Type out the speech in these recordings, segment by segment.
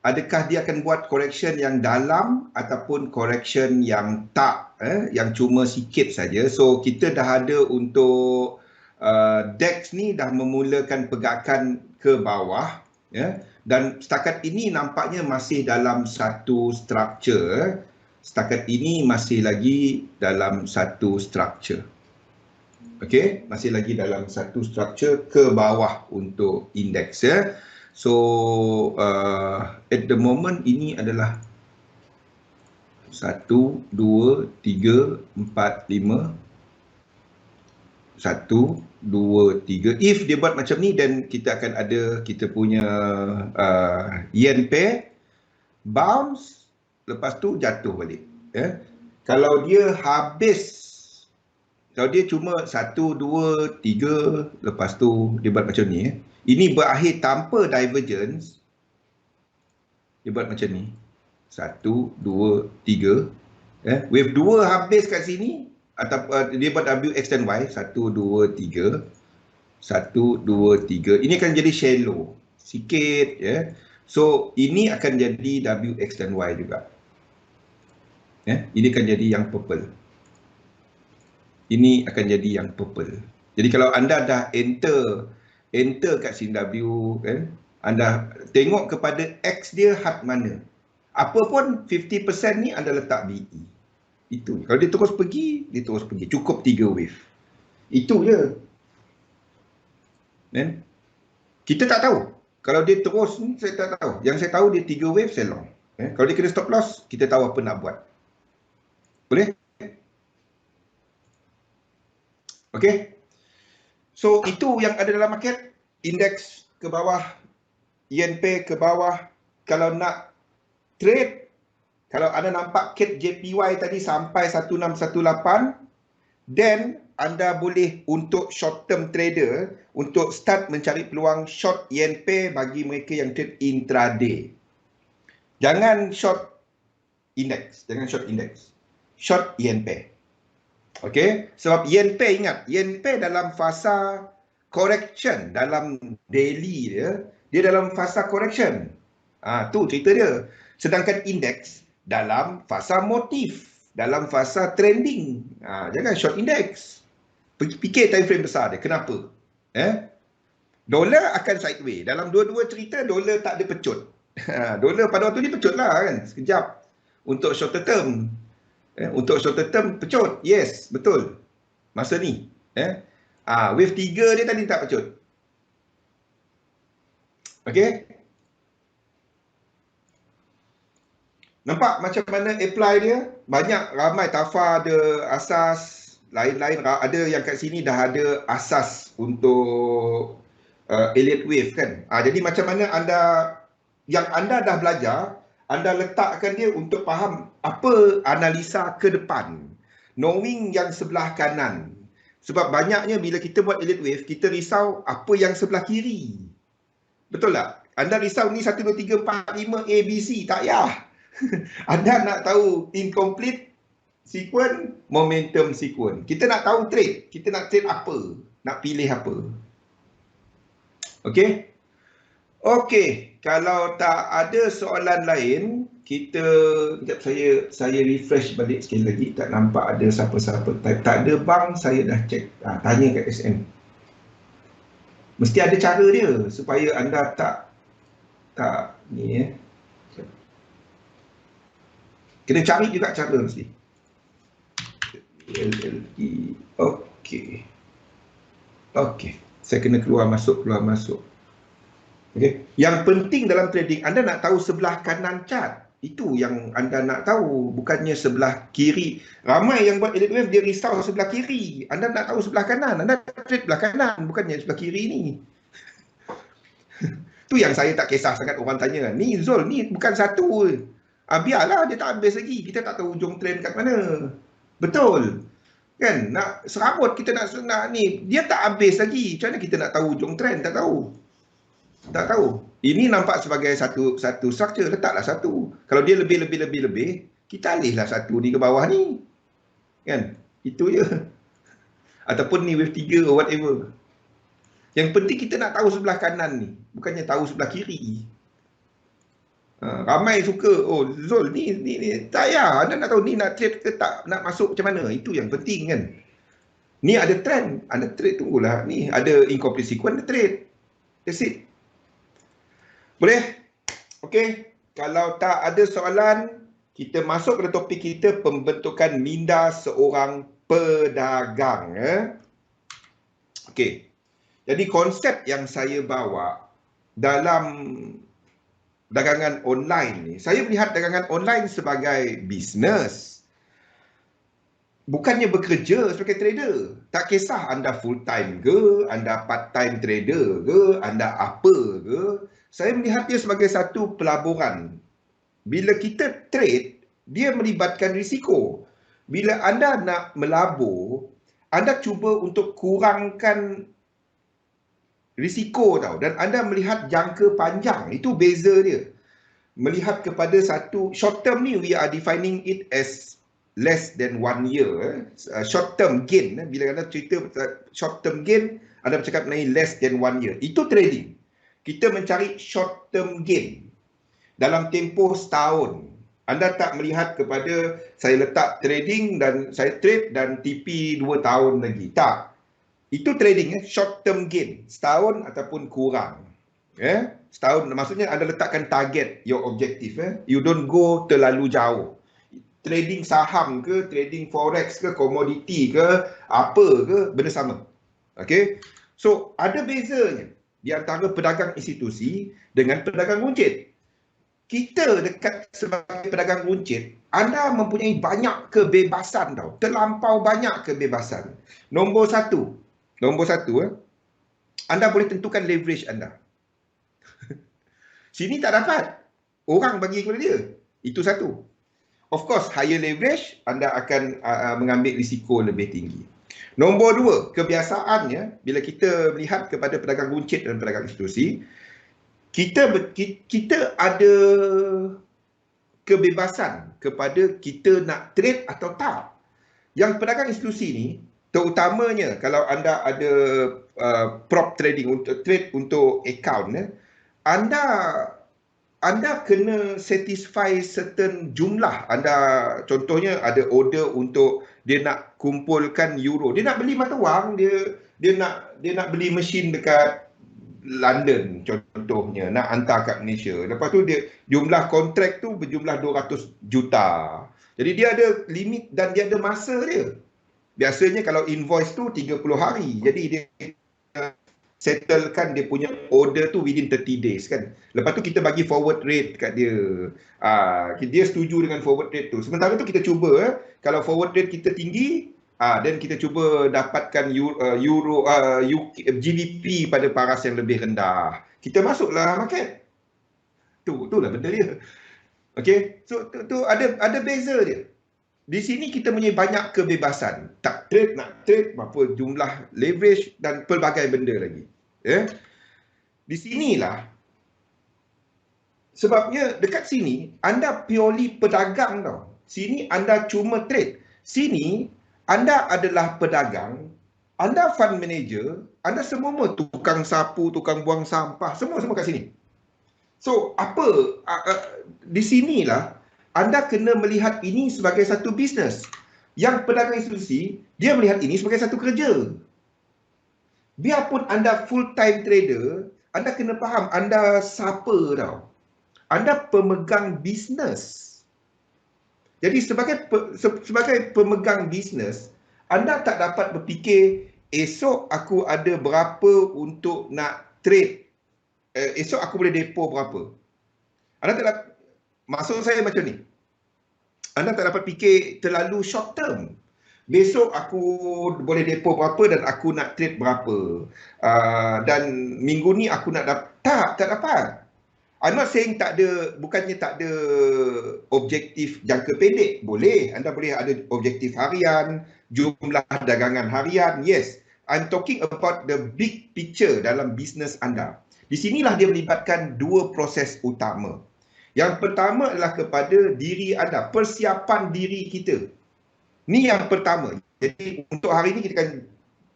adakah dia akan buat correction yang dalam ataupun correction yang tak, yang cuma sikit saja. So kita dah ada untuk DAX ni dah memulakan pergerakan ke bawah, ya. Dan setakat ini nampaknya masih dalam satu structure. Setakat ini masih lagi dalam satu structure. Okey, masih lagi dalam satu structure ke bawah untuk indeks, ya. So at the moment ini adalah 1, 2, 3, 4, 5, 1, 2, 3. If dia buat macam ni, then kita akan ada kita punya yen pair bounce, lepas tu jatuh balik, ya. Kalau dia habis, kalau dia cuma 1, 2, 3, lepas tu dia buat macam ni, ini berakhir tanpa divergence, dia buat macam ni, 1, 2, 3, wave 2 habis kat sini, atau dia buat W extend Y, 1, 2, 3, 1, 2, 3, ini akan jadi shallow sikit, ya. So ini akan jadi W extend Y juga, ya. Ini akan jadi yang purple, ini akan jadi yang purple. Jadi kalau anda dah enter kat sini W, kan, anda tengok kepada X dia had mana. Apa pun 50% ni anda letak BE. Itu. Kalau dia terus pergi, dia terus pergi. Cukup 3 wave. Itu je. Kan? Kita tak tahu. Kalau dia terus ni, saya tak tahu. Yang saya tahu dia 3 wave, saya long. Kalau dia kena stop loss, kita tahu apa nak buat. Boleh? Okey. So itu yang ada dalam market. Indeks ke bawah, yen pair ke bawah. Kalau nak trade, kalau anda nampak CAD JPY tadi sampai 1618, then anda boleh untuk short term trader untuk start mencari peluang short yen pair bagi mereka yang trade intraday. Jangan short index, jangan short index. Short yen pair. Okey, sebab yen pair, ingat, yen pair dalam fasa correction, dalam daily dia dalam fasa correction. Tu cerita dia. Sedangkan indeks dalam fasa motif, dalam fasa trending. Jangan short index. Fikir time frame besar dia. Kenapa? Dolar akan sideways. Dalam dua-dua cerita, dolar tak ada pecut. Dolar pada waktu ni pecut lah kan. Sekejap. Untuk short term. Untuk short term pecut. Yes, betul. Masa ni. Wave 3 dia tadi tak pecut. Okey. Nampak macam mana apply dia? Banyak, ramai tafa ada asas, lain-lain. Ada yang kat sini dah ada asas untuk Elliott Wave kan. Jadi macam mana yang anda dah belajar, anda letakkan dia untuk faham apa analisa ke depan. Knowing yang sebelah kanan. Sebab banyaknya bila kita buat Elliott Wave, kita risau apa yang sebelah kiri. Betul tak? Anda risau ni 1, 2, 3, 4, 5 A, B, C. Tak payah. Anda nak tahu incomplete sequence, momentum sequence. Kita nak tahu trade. Kita nak trade apa? Nak pilih apa? Okey? Okey. Kalau tak ada soalan lain, kita... Sekejap saya refresh balik sekali lagi. Tak nampak ada siapa-siapa type. Tak ada bang, saya dah check. Tanya kat SM. Mesti ada cara dia supaya anda tak ni kena cari juga cara mesti. LLE. Okey. Okey. Saya kena keluar masuk. Okey. Yang penting dalam trading, anda nak tahu sebelah kanan chart. Itu yang anda nak tahu, bukannya sebelah kiri. Ramai yang buat Elliott Wave dia risau sebelah kiri. Anda nak tahu sebelah kanan. Anda trade sebelah kanan, bukannya sebelah kiri ni. Tu yang saya tak kisah sangat orang tanya. Ni Zul, ni bukan satu. Biarlah dia tak habis lagi. Kita tak tahu hujung trend kat mana. Betul. Kan? Nak serabut kita nak ni. Dia tak habis lagi. Macam mana kita nak tahu hujung trend? Tak tahu. Tak tahu. Ini nampak sebagai satu structure. Letaklah satu. Kalau dia lebih, kita alihlah satu ni ke bawah ni. Kan? Itu je. Ataupun ni wave 3 or whatever. Yang penting kita nak tahu sebelah kanan ni. Bukannya tahu sebelah kiri. Ramai suka, oh Zul, ni tak payah, anda nak tahu ni nak trade ke tak, nak masuk macam mana, itu yang penting kan. Ni ada trend, anda trade tunggulah, ni ada incomplete sequence, anda trade. That's it. Boleh? Okey, kalau tak ada soalan, kita masuk ke topik kita, pembentukan minda seorang pedagang. Okey, jadi konsep yang saya bawa dalam dagangan online ni, saya melihat dagangan online sebagai bisnes. Bukannya bekerja sebagai trader. Tak kisah anda full time ke, anda part time trader ke, anda apa ke. Saya melihat dia sebagai satu pelaburan. Bila kita trade, dia melibatkan risiko. Bila anda nak melabur, anda cuba untuk kurangkan risiko tau, dan anda melihat jangka panjang. Itu beza dia. Melihat kepada satu short term ni, we are defining it as less than 1 year. Short term gain, bila anda cerita short term gain, anda bercakap mengenai less than 1 year. Itu trading. Kita mencari short term gain dalam tempoh setahun. Anda tak melihat kepada saya letak trading dan saya trade dan TP 2 tahun lagi. Tak. Itu trading, short term gain, setahun ataupun kurang. Setahun, maksudnya anda letakkan target, your objective. You don't go terlalu jauh. Trading saham ke, trading forex ke, komoditi ke, apa ke, benda sama. Okay? So, ada bezanya di antara pedagang institusi dengan pedagang runcit. Kita dekat sebagai pedagang runcit, anda mempunyai banyak kebebasan tau. Terlampau banyak kebebasan. Nombor satu, anda boleh tentukan leverage anda. Sini tak dapat. Orang bagi kepada dia. Itu satu. Of course, higher leverage, anda akan mengambil risiko lebih tinggi. Nombor dua, kebiasaannya, bila kita melihat kepada pedagang runcit dan pedagang institusi, kita ada kebebasan kepada kita nak trade atau tak. Yang pedagang institusi ni, terutamanya kalau anda ada prop trading, untuk trade untuk account, anda kena satisfy certain jumlah. Anda contohnya ada order untuk dia nak kumpulkan euro. Dia nak beli mata wang, dia nak beli mesin dekat London contohnya, nak hantar kat Malaysia. Lepas tu dia jumlah kontrak tu berjumlah 200 juta. Jadi dia ada limit dan dia ada masa dia. Biasanya kalau invoice tu 30 hari. Jadi dia settlekan dia punya order tu within 30 days kan. Lepas tu kita bagi forward rate kat dia. Dia setuju dengan forward rate tu. Sementara tu kita cuba, kalau forward rate kita tinggi, dan kita cuba dapatkan euro, GBP pada paras yang lebih rendah. Kita masuklah market. Itulah benda dia. Okey, so tu ada beza dia. Di sini kita punya banyak kebebasan. Tak trade, nak trade, berapa jumlah leverage dan pelbagai benda lagi. Di sinilah sebabnya dekat sini anda purely pedagang tau. Sini anda cuma trade. Sini anda adalah pedagang, anda fund manager, anda semua tukang sapu, tukang buang sampah, semua kat sini. So, di sinilah anda kena melihat ini sebagai satu bisnes. Yang pedagang institusi, dia melihat ini sebagai satu kerja. Biarpun anda full time trader, anda kena faham anda siapa tau. Anda pemegang bisnes. Jadi sebagai pemegang bisnes, anda tak dapat berfikir esok aku ada berapa untuk nak trade. Esok aku boleh depo berapa. Anda tak dapat, maksud saya macam ni. Anda tak dapat fikir terlalu short term. Besok aku boleh depo berapa dan aku nak trade berapa. Dan minggu ni aku nak dapat. Tak dapat. I'm not saying bukannya tak ada objektif jangka pendek. Boleh. Anda boleh ada objektif harian, jumlah dagangan harian. Yes. I'm talking about the big picture dalam bisnes anda. Di sinilah dia melibatkan dua proses utama. Yang pertama adalah kepada diri anda, persiapan diri kita. Ni yang pertama. Jadi untuk hari ini kita akan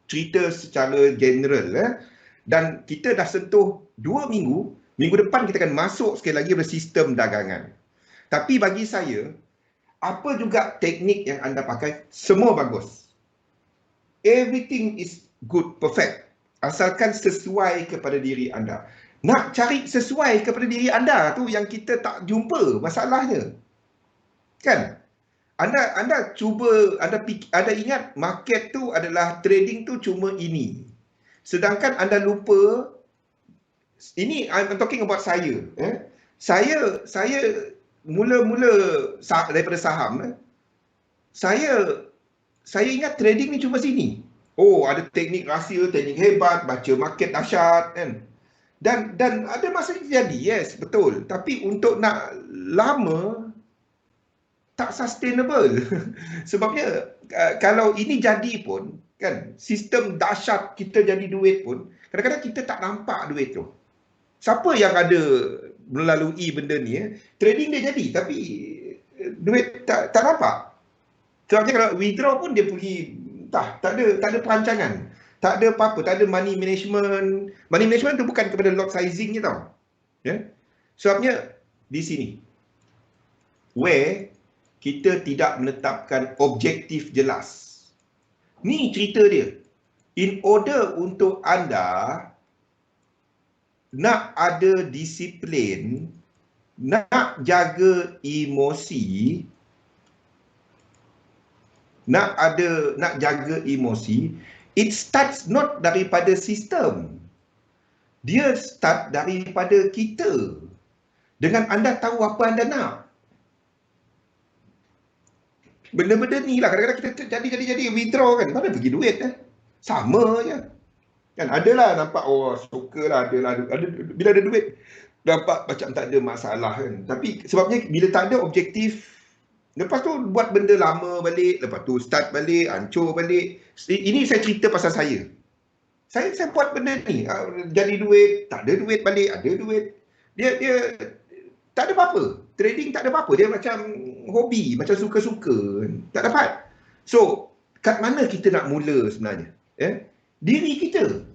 cerita secara general. Dan kita dah sentuh 2 minggu Minggu depan kita akan masuk sekali lagi pada sistem dagangan. Tapi bagi saya, apa juga teknik yang anda pakai, semua bagus. Everything is good, perfect. Asalkan sesuai kepada diri anda. Nak cari sesuai kepada diri anda tu yang kita tak jumpa masalahnya. Kan? Anda cuba, anda ingat market tu adalah trading tu cuma ini. Sedangkan anda lupa, ini I'm talking about saya. Saya mula-mula daripada saham. Saya ingat trading ni cuma sini. Oh, ada teknik rahsia, teknik hebat, baca market dahsyat kan. Dan ada masa jadi, yes, betul. Tapi untuk nak lama tak sustainable. Sebabnya kalau ini jadi pun kan, sistem dahsyat kita jadi duit pun, kadang-kadang kita tak nampak duit tu. Siapa yang ada melalui benda ni, trading dia jadi tapi duit tak nampak. Sebabnya kalau withdraw pun dia pergi tak ada perancangan. Tak ada apa-apa, tak ada money management. Money management tu bukan kepada lot sizing je tau. Ya. Sebabnya di sini where kita tidak menetapkan objektif jelas. Ni cerita dia. In order untuk anda nak ada disiplin, nak jaga emosi, nak jaga emosi, it starts not daripada sistem. Dia start daripada kita. Dengan anda tahu apa anda nak. Benda-benda ni lah kadang-kadang kita jadi withdraw kan. Mana pergi duit sama je. Kan adalah nampak suka lah, bila ada duit nampak macam tak ada masalah kan. Tapi sebabnya bila tak ada objektif, lepas tu buat benda lama balik, lepas tu start balik, hancur balik. Ini saya cerita pasal saya. Saya buat benda ni, jadi duit, tak ada duit balik, ada duit. Dia tak ada apa-apa. Trading tak ada apa-apa. Dia macam hobi, macam suka-suka. Tak dapat. So, kat mana kita nak mula sebenarnya? Diri kita.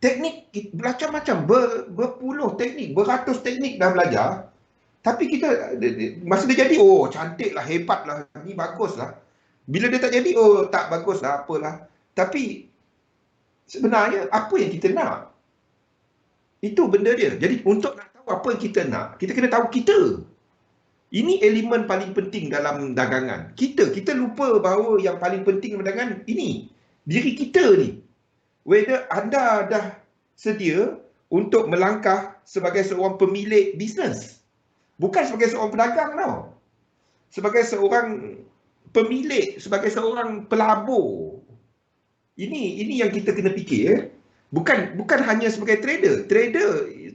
Teknik macam-macam, berpuluh teknik, beratus teknik dah belajar. Tapi kita, masa dia jadi, cantik lah, hebat lah, ni bagus lah. Bila dia tak jadi, tak bagus lah, apalah. Tapi, sebenarnya, apa yang kita nak? Itu benda dia. Jadi, untuk nak tahu apa yang kita nak, kita kena tahu kita. Ini elemen paling penting dalam dagangan. Kita lupa bahawa yang paling penting dalam dagangan, ini. Diri kita ni. Whether anda dah sedia untuk melangkah sebagai seorang pemilik bisnes. Bukan sebagai seorang pedagang tau. Sebagai seorang pemilik, sebagai seorang pelabur. Ini yang kita kena fikir. Bukan hanya sebagai trader.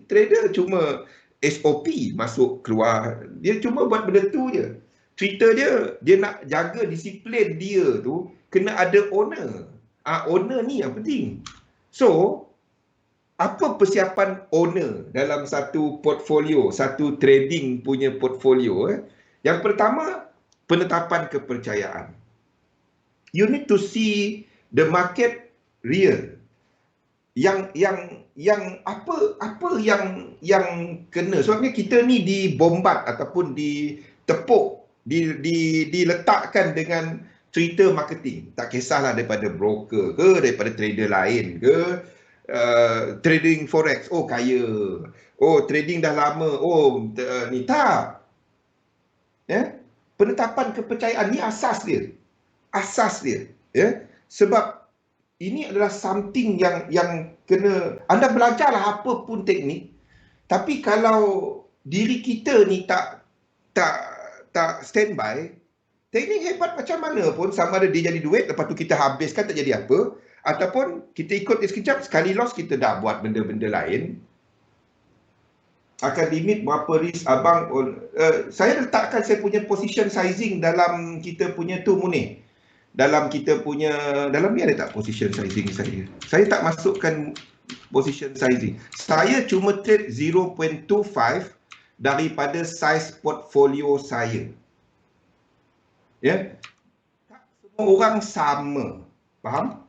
Trader cuma SOP masuk keluar. Dia cuma buat benda tu je. Cerita dia nak jaga disiplin dia tu kena ada owner. Owner ni yang penting. So, apa persiapan owner dalam satu portfolio, satu trading punya portfolio? Yang pertama, penetapan kepercayaan. You need to see the market real. Yang apa yang kena. Sebabnya kita ni dibombat ataupun ditepuk, diletakkan dengan cerita marketing. Tak kisahlah daripada broker ke, daripada trader lain ke, trading forex, kaya. Trading dah lama, ni tak. Penetapan kepercayaan ni asas dia. Sebab ini adalah something yang kena, anda belajarlah apa pun teknik, tapi kalau diri kita ni tak standby, teknik hebat macam mana pun, sama ada dia jadi duit, lepas tu kita habiskan tak jadi apa, ataupun kita ikut dia sekejap, sekali loss kita dah buat benda-benda lain. Akan limit berapa risk abang. Saya letakkan saya punya position sizing dalam kita punya tu Munir. Dalam ni ada tak position sizing saya? Saya tak masukkan position sizing. Saya cuma trade 0.25 daripada size portfolio saya. Tak semua orang sama. Faham?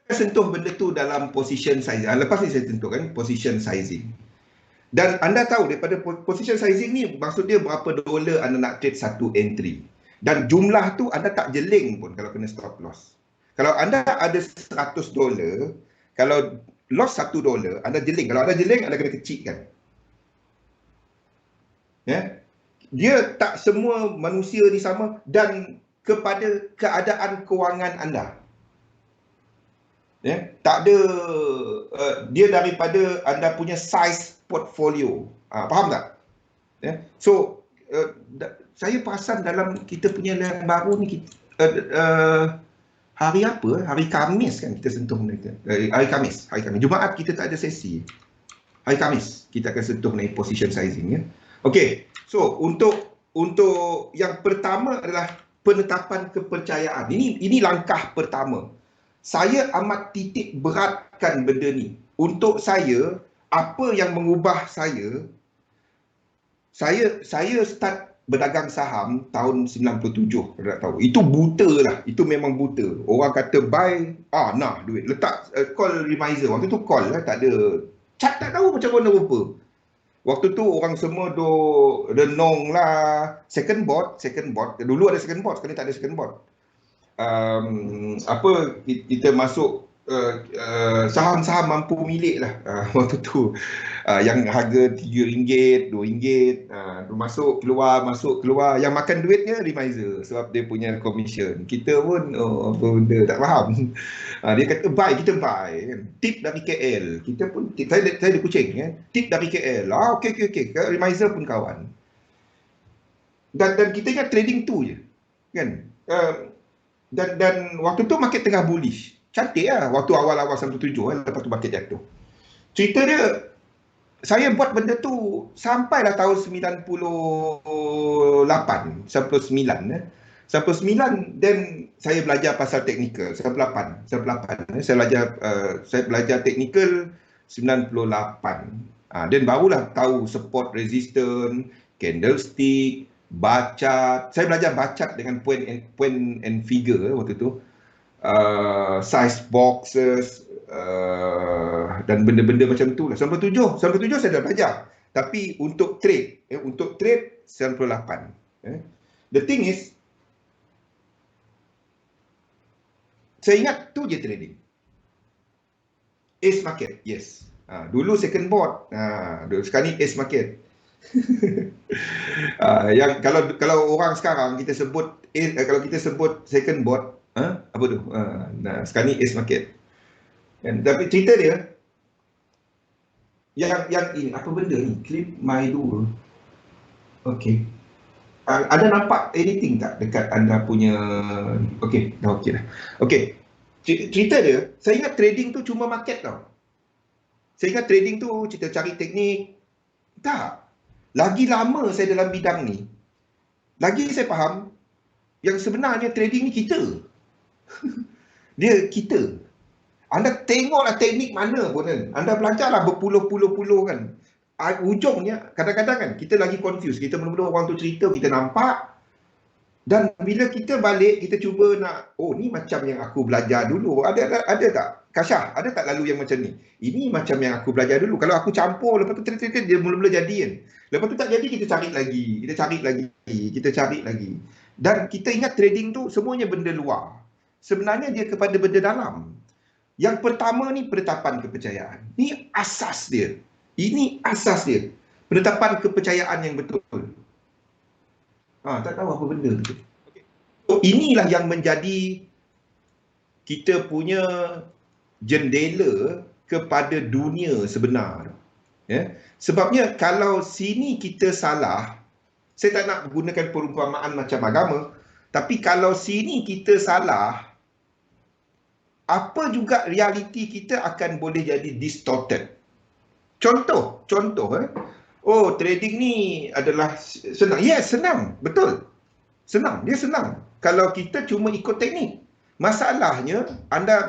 Kita sentuh benda tu dalam position sizing. Lepas ni saya tentukan position sizing. Dan anda tahu daripada position sizing ni, maksud dia berapa dolar anda nak trade satu entry. Dan jumlah tu anda tak jeling pun kalau kena stop loss. Kalau anda ada 100 dolar, kalau loss 1 dolar, anda jeling. Kalau anda jeling, anda kena kecilkan. Ya? Dia tak semua manusia ni sama dan kepada keadaan kewangan anda. Ya? Tak ada, dia daripada anda punya size portfolio. Faham tak? Ya? So, saya perasan dalam kita punya yang baru ni, hari apa? Hari Khamis kan kita sentuh mereka. Hari Khamis. Jumaat kita tak ada sesi. Hari Khamis kita akan sentuh mengenai position sizing. Ya? Okey. So, untuk yang pertama adalah penetapan kepercayaan. Ini langkah pertama. Saya amat titik beratkan benda ni. Untuk saya, apa yang mengubah saya start berdagang saham tahun 97, tak tahu. Itu buta lah. Itu memang buta. Orang kata buy, nah duit. Letak call reminder. Waktu tu call lah, tak ada. Tak tahu macam mana rupa. Waktu tu orang semua renong lah. Second board. Dulu ada second board, sekarang tak ada second board. Kita masuk saham-saham mampu milik lah waktu tu. Yang harga RM3, RM2, masuk keluar. Yang makan duitnya Remizer sebab dia punya commission. Kita pun apa benda tak faham. Dia kata buy, kita buy. Tip dari KL. Kita pun tip. Saya ada kucing. Tip dari KL. Okey. Remizer pun kawan. Dan kita ingat trading tu je. Kan? Dan waktu tu market tengah bullish. Cantik lah waktu awal-awal 97 lepas tu market jatuh. Cerita dia, saya buat benda tu sampailah tahun 98, 99. 99 dan saya belajar pasal teknikal 98. Saya belajar teknikal 98. Dan barulah tahu support resistance, candlestick, bacat. Saya belajar bacat dengan point and figure waktu tu. Size boxes dan benda-benda macam tu lah. 97 saya dah belajar. Tapi untuk trade 98. The thing is, saya ingat tu je trading. Ace market, yes. Dulu second board, sekarang ni ace market. Yang kalau orang sekarang kita sebut kalau kita sebut second board, apa tu? Sekarang ni ace market. Tapi cerita dia yang ini apa benda ni? Clip my door. Okey. Ada nampak anything tak dekat anda punya? Okey, dah okey dah. Okey. Cerita dia, saya ingat trading tu cuma market tau. Saya ingat trading tu kita cari teknik. Tak. Lagi lama saya dalam bidang ni, lagi saya faham yang sebenarnya trading ni kita. Dia kita. Anda tengoklah teknik mana pun kan. Anda belajarlah berpuluh-puluh kan. Ujungnya kadang-kadang kan kita lagi confused. Kita mula-mula orang tu cerita, kita nampak. Dan bila kita balik, kita cuba nak, ni macam yang aku belajar dulu. Ada tak? Kasyah, ada tak lalu yang macam ni? Ini macam yang aku belajar dulu. Kalau aku campur, lepas tu dia mula-mula jadi kan. Lepas tu tak jadi, kita cari lagi. Dan kita ingat trading tu semuanya benda luar. Sebenarnya dia kepada benda dalam. Yang pertama ni penetapan kepercayaan. Ini asas dia. Penetapan kepercayaan yang betul. Tak tahu apa benda tu. So, inilah yang menjadi kita punya jendela kepada dunia sebenar. Sebabnya kalau sini kita salah, saya tak nak gunakan perumpamaan macam agama, tapi kalau sini kita salah, apa juga realiti kita akan boleh jadi distorted. Contoh. Trading ni adalah senang. Yes, senang. Betul. Senang. Dia senang. Kalau kita cuma ikut teknik. Masalahnya,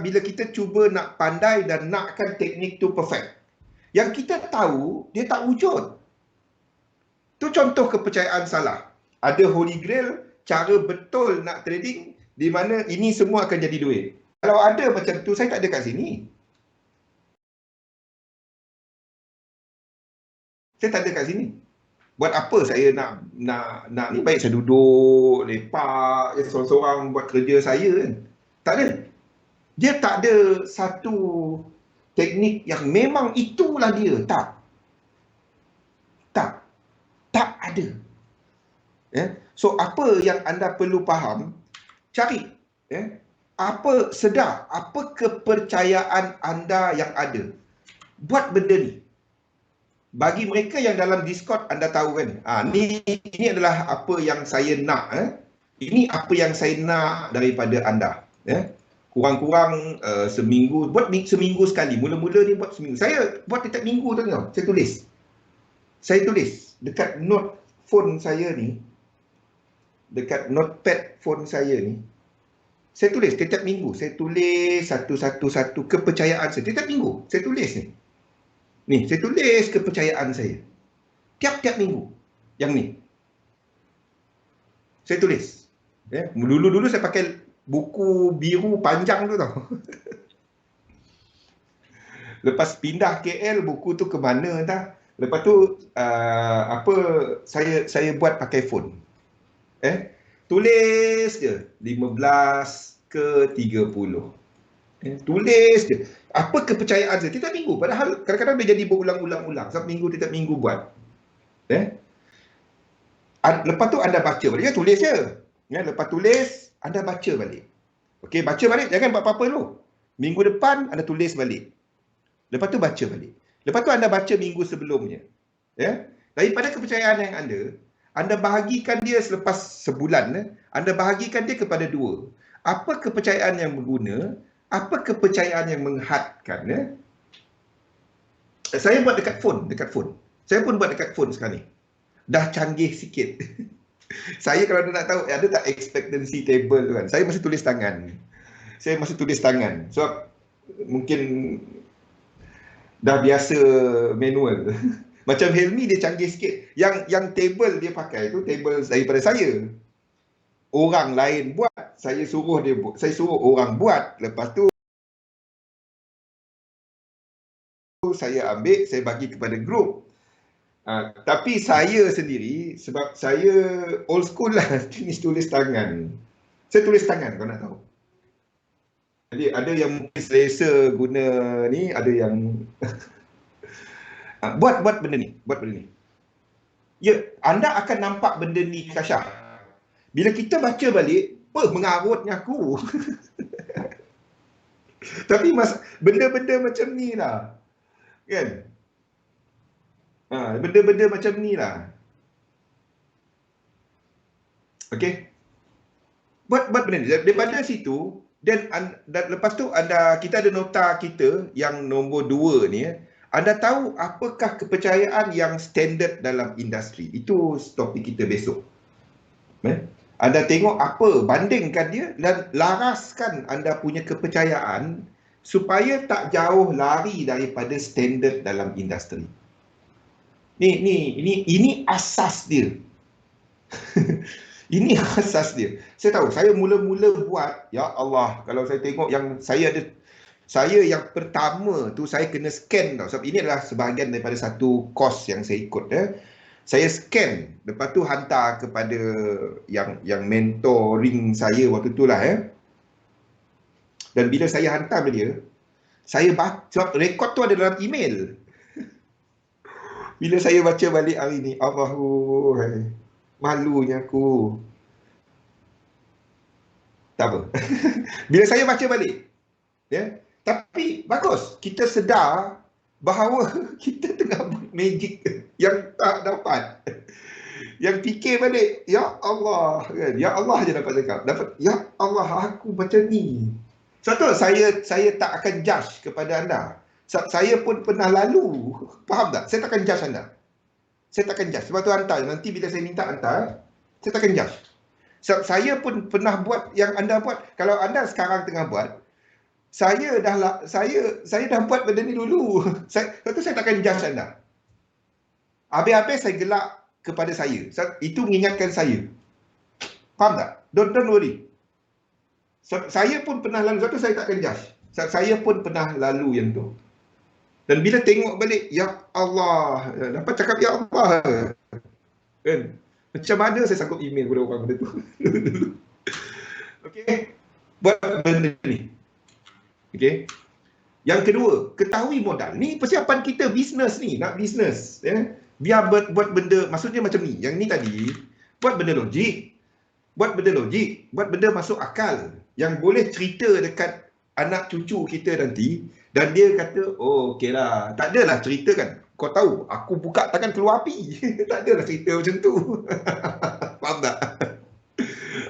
bila kita cuba nak pandai dan nakkan teknik tu perfect. Yang kita tahu, dia tak wujud. Tu contoh kepercayaan salah. Ada holy grail, cara betul nak trading, di mana ini semua akan jadi duit. Kalau ada macam tu, saya tak ada kat sini. Saya tak ada kat sini. Buat apa saya nak ni, baik saya duduk lepak seorang-seorang buat kerja saya kan. Tak ada. Dia tak ada satu teknik yang memang itulah dia. Tak. Tak. Tak ada. Ya. So apa yang anda perlu faham, cari ya, sedar apa kepercayaan anda yang ada. Buat benda ni. Bagi mereka yang dalam Discord, anda tahu kan, ini adalah apa yang saya nak. Ini apa yang saya nak daripada anda. Kurang-kurang seminggu, buat seminggu sekali. Mula-mula ni buat seminggu. Saya buat setiap minggu tu tau, saya tulis. Saya tulis dekat note phone saya ni, dekat notepad phone saya ni, saya tulis setiap minggu. Saya tulis satu-satu kepercayaan saya. Setiap minggu, saya tulis ni. Ni, saya tulis kepercayaan saya. Tiap-tiap minggu. Yang ni. Saya tulis. Dulu-dulu saya pakai buku biru panjang tu tau. Lepas pindah KL, buku tu ke mana entah. Lepas tu, saya buat pakai phone. Tulis je. 15 ke 30. Tulis je. Apa kepercayaan saya tiap minggu. Padahal kadang-kadang dia jadi berulang-ulang. Setiap minggu, tiap minggu buat. Lepas tu anda baca balik. Ya, tulis je. Lepas tulis, anda baca balik. Okey, baca balik. Jangan buat apa-apa dulu. Minggu depan, anda tulis balik. Lepas tu baca balik. Lepas tu anda baca minggu sebelumnya. Daripada kepercayaan yang anda bahagikan dia selepas sebulan. Anda bahagikan dia kepada dua. Apa kepercayaan yang berguna, apa kepercayaan yang menghadkan. Saya buat dekat phone. Saya pun buat dekat phone sekarang ni. Dah canggih sikit. Saya kalau nak tahu, ada tak expectancy table tu kan. Saya masih tulis tangan. Sebab mungkin dah biasa manual. Macam Helmi dia canggih sikit. Yang table dia pakai tu table daripada saya. Orang lain buat, saya suruh orang buat. Lepas tu saya ambil, saya bagi kepada grup. Tapi saya sendiri, sebab saya old school lah, jenis tulis tangan. Saya tulis tangan, kau nak tahu. Jadi ada yang mungkin selesa guna ni, ada yang buat benda ni. Ya, anda akan nampak benda ni, Kasyah. Bila kita baca balik, mengarutnya aku. Tapi benda-benda macam ni lah. Kan? Benda-benda macam ni lah. Okey? Buat benda ni. Daripada situ, dan lepas tu kita ada nota kita yang nombor 2 ni. Anda tahu apakah kepercayaan yang standard dalam industri. Itu topik kita besok. Anda tengok apa, bandingkan dia dan laraskan anda punya kepercayaan supaya tak jauh lari daripada standard dalam industri. Ini asas dia. Ini asas dia. Saya tahu, saya mula-mula buat, ya Allah, kalau saya tengok yang saya yang pertama tu saya kena scan tau. Sebab ini adalah sebahagian daripada satu course yang saya ikut. Saya scan, lepas tu hantar kepada yang mentoring saya waktu tu lah. Dan bila saya hantar dia, saya baca, sebab rekod tu ada dalam email. Bila saya baca balik hari ni, Allahu, malunya aku. Tak apa. Bila saya baca balik, tapi bagus, kita sedar bahawa kita tengah buat magic yang tak dapat. Yang fikir balik, ya Allah, kan? Ya Allah je dapat cakap. Ya Allah, aku macam ni. Satu, saya tak akan judge kepada anda. Saya pun pernah lalu. Faham tak? Saya takkan judge anda. Saya takkan judge. Sebab tu hantar. Nanti bila saya minta hantar, saya takkan judge. Sebab saya pun pernah buat yang anda buat. Kalau anda sekarang tengah buat, saya dah buat benda ni dulu. Sebab tu saya takkan judge anda. Habis-habis saya gelak kepada saya. Itu mengingatkan saya. Faham tak? Don't worry. Saya pun pernah lalu, satu saya takkan judge. Saya pun pernah lalu yang tu. Dan bila tengok balik, ya Allah, dapat cakap ya Allah. Kan? Macam mana saya sanggup email kepada orang benda tu. Okey, buat benda ni. Okey. Yang kedua, ketahui modal. Ni persiapan kita bisnes ni, nak bisnes. Ya? Biar buat benda, maksudnya macam ni. Yang ni tadi, buat benda logik. Buat benda logik, buat benda masuk akal. Yang boleh cerita dekat anak cucu kita nanti. Dan dia kata, oh okey lah. Tak adalah cerita kan. Kau tahu, aku buka takkan keluar api. Tak adalah cerita macam tu. Faham tak?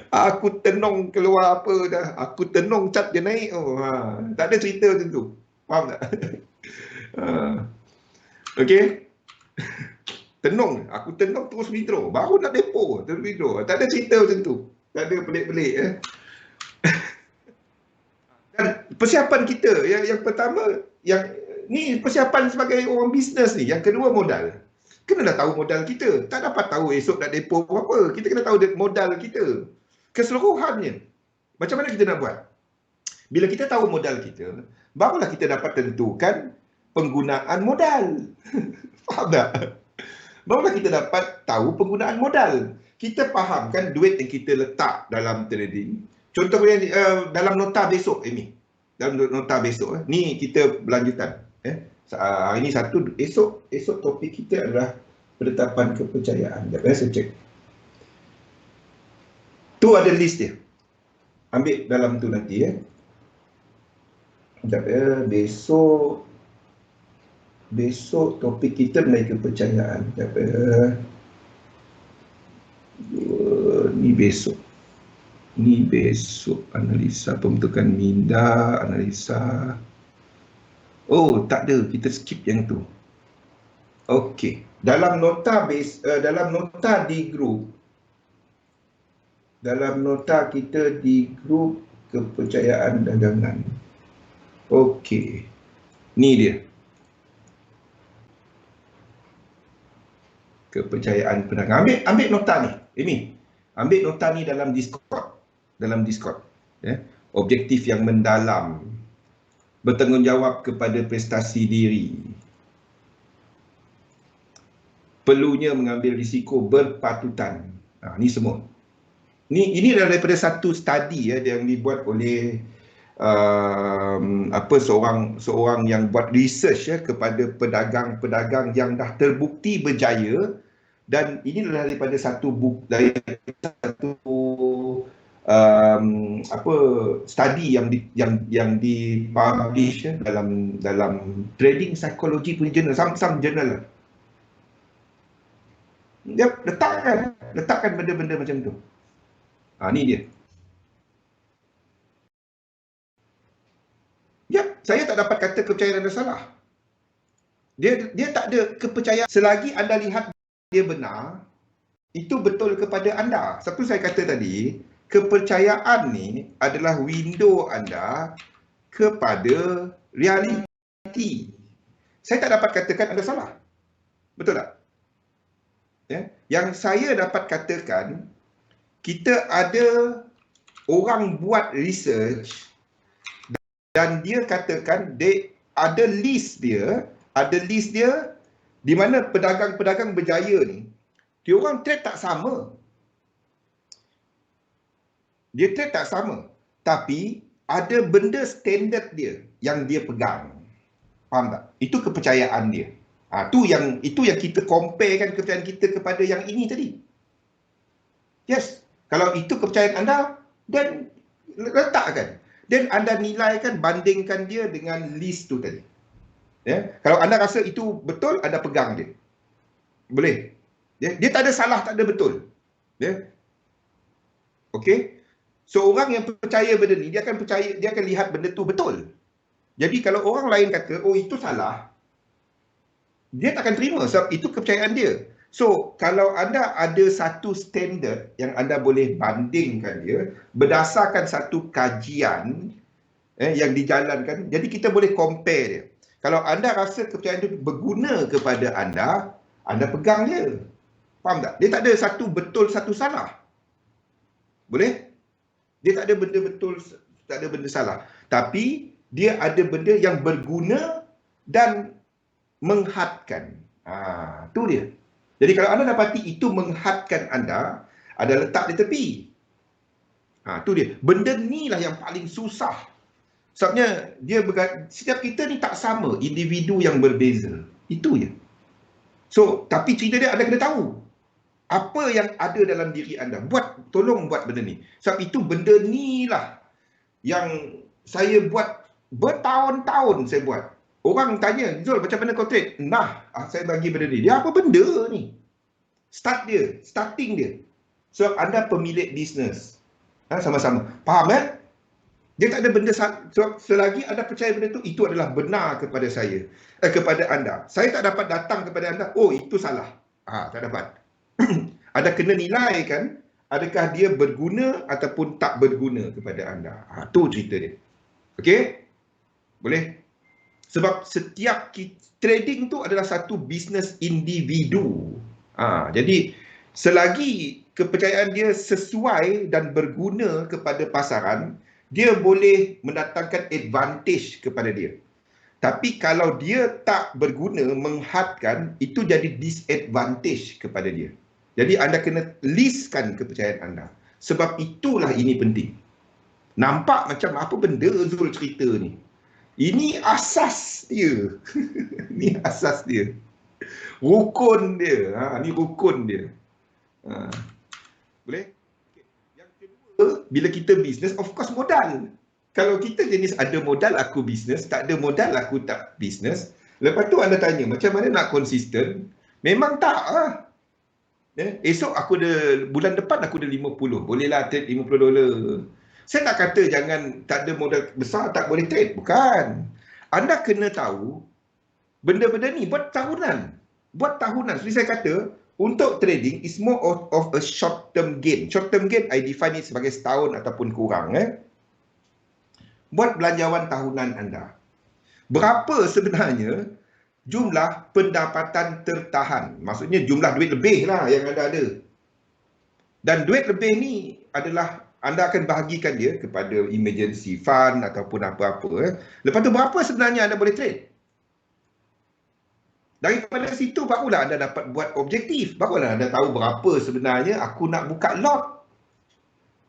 Aku tenung keluar apa dah. Aku tenung cat dia naik. Oh, tak ada cerita macam tu. Faham tak? Okey. Tenung. Aku tenung terus withdraw. Baru nak depo terus withdraw. Tak ada cerita macam tu. Tak ada pelik-pelik. Dan persiapan kita. Yang pertama, yang ni persiapan sebagai orang bisnes ni. Yang kedua, modal. Kena dah tahu modal kita. Tak dapat tahu esok nak depo apa. Kita kena tahu modal kita. Keseluruhannya. Macam mana kita nak buat? Bila kita tahu modal kita, barulah kita dapat tentukan penggunaan modal. Faham tak? Barulah kita dapat tahu penggunaan modal. Kita fahamkan duit yang kita letak dalam trading. Contohnya dalam nota besok ini. Dalam nota besok. Ni kita berlanjutan. Hari ini satu, esok topik kita adalah penetapan kepercayaan. Sekejap saya cek. Tu ada list dia. Ambil dalam tu nanti Sekejap besok topik kita mengenai kepercayaan. Ni besok analisa pembentukan minda, analisa. Oh, tak ada, kita skip yang tu. Okey, dalam nota di grup, dalam nota kita di grup kepercayaan dagangan. Okey, ni dia. Kepercayaan pedagang. Ambil nota ni. Ini. Ambil nota ni dalam Discord. Objektif yang mendalam. Bertanggungjawab kepada prestasi diri. Perlunya mengambil risiko berpatutan. Ni semua. Ini adalah daripada satu study yang dibuat oleh seorang yang buat research kepada pedagang-pedagang yang dah terbukti berjaya. Dan ini adalah daripada satu study yang dipublish dalam trading psychology punya journal, some journal. Dia letakkan benda-benda macam tu. Ni dia. Ya, saya tak dapat kata kepercayaan anda salah. Dia tak ada kepercayaan selagi anda lihat dia benar, itu betul kepada anda. Seperti saya kata tadi, kepercayaan ni adalah window anda kepada realiti. Saya tak dapat katakan anda salah. Betul tak? Yang saya dapat katakan, kita ada orang buat research dan dia katakan ada list dia di mana pedagang-pedagang berjaya ni, dia orang trade tak sama. Dia trade tak sama. Tapi ada benda standard dia yang dia pegang. Faham tak? Itu kepercayaan dia. Itu yang kita comparekan kepercayaan kita kepada yang ini tadi. Yes. Kalau itu kepercayaan anda, dan letakkan. Dan anda nilaikan, bandingkan dia dengan list tu tadi. Kalau anda rasa itu betul, anda pegang dia. Boleh. Dia tak ada salah, tak ada betul. Okey. So orang yang percaya benda ni, dia akan lihat benda tu betul. Jadi kalau orang lain kata, oh itu salah, dia tak akan terima sebab itu kepercayaan dia. So kalau anda ada satu standard yang anda boleh bandingkan dia berdasarkan satu kajian yang dijalankan, jadi kita boleh compare dia. Kalau anda rasa kepercayaan itu berguna kepada anda pegang dia. Faham tak? Dia tak ada satu betul, satu salah. Boleh? Dia tak ada benda betul, tak ada benda salah. Tapi dia ada benda yang berguna dan menghadkan. Tu dia. Jadi kalau anda dapati itu menghadkan anda, anda letak di tepi. Tu dia. Benda ni lah yang paling susah. Sebabnya setiap kita ni tak sama, individu yang berbeza. Itu je. So, tapi cerita dia anda kena tahu apa yang ada dalam diri anda. Tolong buat benda ni. Sebab itu benda ni lah yang saya buat bertahun-tahun saya buat. Orang tanya, Zul macam mana kau trade? Saya bagi benda ni. Dia apa benda ni? Starting dia. Sebab anda pemilik bisnes. Sama-sama. Faham Dia tak ada benda, sebab selagi anda percaya benda tu, itu adalah benar kepada saya. Kepada anda. Saya tak dapat datang kepada anda, oh itu salah. Tak dapat. Anda kena nilai kan, adakah dia berguna ataupun tak berguna kepada anda. Tu cerita dia. Okey? Boleh? Sebab setiap trading tu adalah satu bisnes individu. Jadi, selagi kepercayaan dia sesuai dan berguna kepada pasaran, dia boleh mendatangkan advantage kepada dia. Tapi kalau dia tak berguna, menghadkan, itu jadi disadvantage kepada dia. Jadi anda kena listkan kepercayaan anda. Sebab itulah ini penting. Nampak macam apa benda Zul cerita ni. Ini asas dia. Ini asas dia. Rukun dia. Ni rukun dia. Boleh? Yang kedua, bila kita bisnes, of course modal. Kalau kita jenis ada modal aku bisnes, tak ada modal aku tak bisnes. Lepas tu anda tanya, macam mana nak konsisten? Memang tak esok aku bulan depan aku ada 50. Bolehlah trade $50. Saya tak kata jangan tak ada modal besar tak boleh trade. Bukan. Anda kena tahu benda-benda ni buat tahunan. Seperti saya kata, untuk trading is more of a short term gain. Short term gain I define it sebagai setahun ataupun kurang. Buat belanjawan tahunan anda. Berapa sebenarnya jumlah pendapatan tertahan? Maksudnya jumlah duit lebih lah yang anda ada. Dan duit lebih ni adalah anda akan bahagikan dia kepada emergency fund ataupun apa-apa. Lepas tu berapa sebenarnya anda boleh trade? Daripada situ barulah anda dapat buat objektif. Barulah anda tahu berapa sebenarnya aku nak buka lot.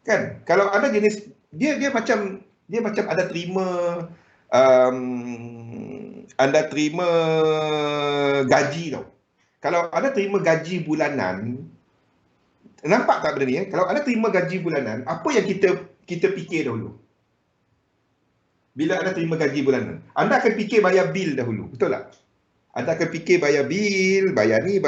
Kan? Kalau anda jenis dia macam anda terima anda terima gaji tau. Kalau anda terima gaji bulanan, nampak tak benda ni? Kalau anda terima gaji bulanan, apa yang kita fikir dahulu? Bila anda terima gaji bulanan, anda akan fikir bayar bil dahulu, betul tak? Anda akan fikir bayar bil, bayar ni.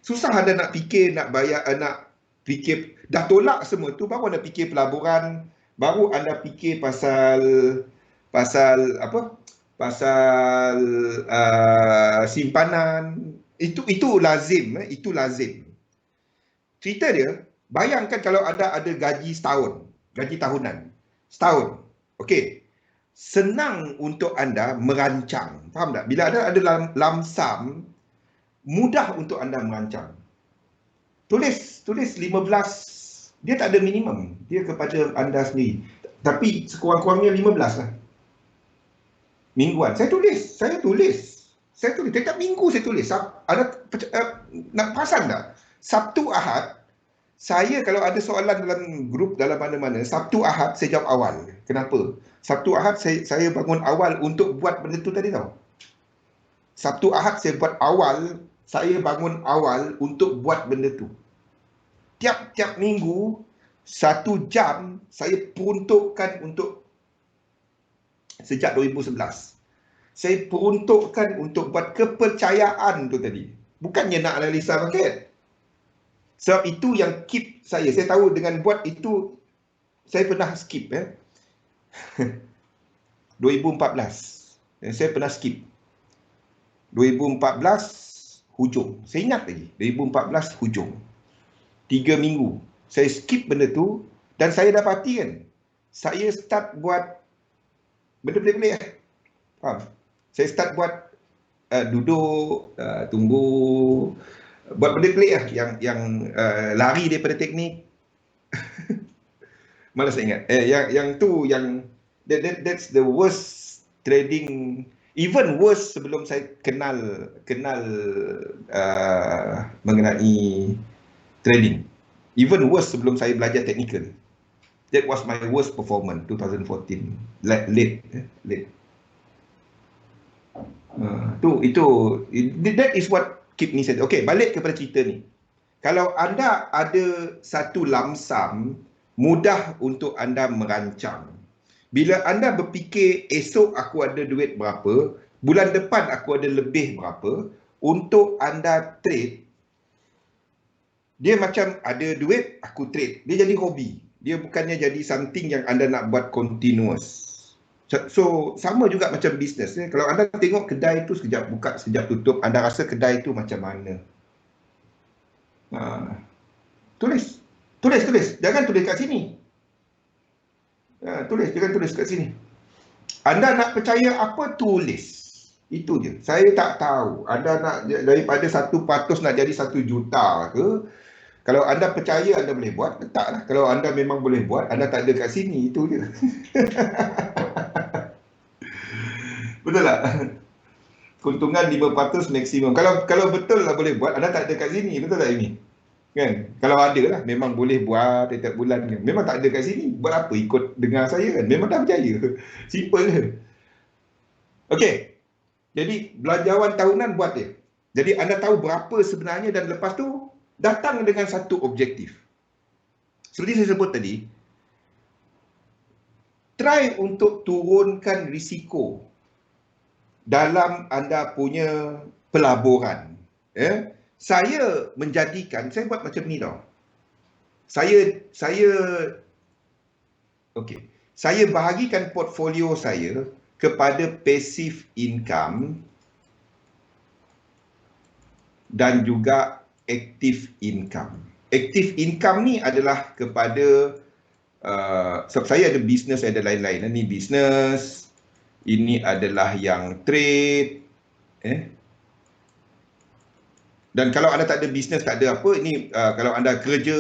Susah anda nak fikir, nak bayar, nak fikir, dah tolak semua tu, baru anda fikir pelaburan, baru anda fikir pasal apa? Pasal simpanan. Itu lazim, itu lazim. Cerita dia, bayangkan kalau anda ada gaji setahun, gaji tahunan, setahun. Okey. Senang untuk anda merancang. Faham tak? Bila ada lump sum, mudah untuk anda merancang. Tulis 15. Dia tak ada minimum. Dia kepada anda sendiri. Tapi sekurang-kurangnya 15 lah. Mingguan. Saya tulis. Setiap minggu saya tulis. Ada nak perasan tak? Sabtu Ahad, saya kalau ada soalan dalam grup, dalam mana-mana, Sabtu Ahad saya jawab awal. Kenapa? Sabtu Ahad saya bangun awal untuk buat benda tu tadi tau. Sabtu Ahad saya buat awal, saya bangun awal untuk buat benda tu. Tiap-tiap minggu, 1 jam saya peruntukkan untuk, sejak 2011. Saya peruntukkan untuk buat kepercayaan tu tadi. Bukannya nak analisa market. Sebab itu yang keep saya. Saya tahu dengan buat itu, saya pernah skip 2014. Saya pernah skip. 2014 hujung. Saya ingat lagi. 2014 hujung. 3 minggu. Saya skip benda tu dan saya dapati kan, saya start buat benda pelik-pelik. Faham? Saya start buat duduk, tunggu, buat benda pelik yang lari daripada teknik. Malas saya ingat. That's the worst trading. Even worse sebelum saya kenal mengenai trading. Even worse sebelum saya belajar technical. That was my worst performance 2014. Late. That is what keep me said. Okay, balik kepada cerita ni. Kalau anda ada satu lamsam, mudah untuk anda merancang. Bila anda berfikir esok aku ada duit berapa, bulan depan aku ada lebih berapa, untuk anda trade, dia macam ada duit, aku trade. Dia jadi hobi. Dia bukannya jadi something yang anda nak buat continuous. So, sama juga macam bisnes. Kalau anda tengok kedai tu sekejap buka, sekejap tutup, anda rasa kedai tu macam mana? Tulis. Jangan tulis kat sini. Jangan tulis kat sini. Anda nak percaya apa, tulis. Itu je. Saya tak tahu. Anda nak daripada 1% nak jadi 1 juta ke? Kalau anda percaya anda boleh buat, letaklah. Kalau anda memang boleh buat, anda tak ada kat sini. Itu je. Betul tak? Keuntungan 5% maksimum. Kalau betul lah boleh buat, anda tak ada kat sini. Betul tak ini? Kan? Kalau ada lah, memang boleh buat setiap bulan kan. Memang tak ada kat sini. Buat apa ikut dengar saya kan? Memang dah percaya. Simple je. Okey. Jadi belanjawan tahunan buat dia. Jadi anda tahu berapa sebenarnya dan lepas tu datang dengan satu objektif. Seperti saya sebut tadi, try untuk turunkan risiko dalam anda punya pelaburan. Saya menjadikan, saya buat macam ni tau. Saya bahagikan portfolio saya kepada passive income dan juga active income. Active income ni adalah kepada sebab saya ada bisnes, ada lain-lain. Ini bisnes, ini adalah yang trade, dan kalau anda tak ada bisnes, tak ada apa, ini kalau anda kerja,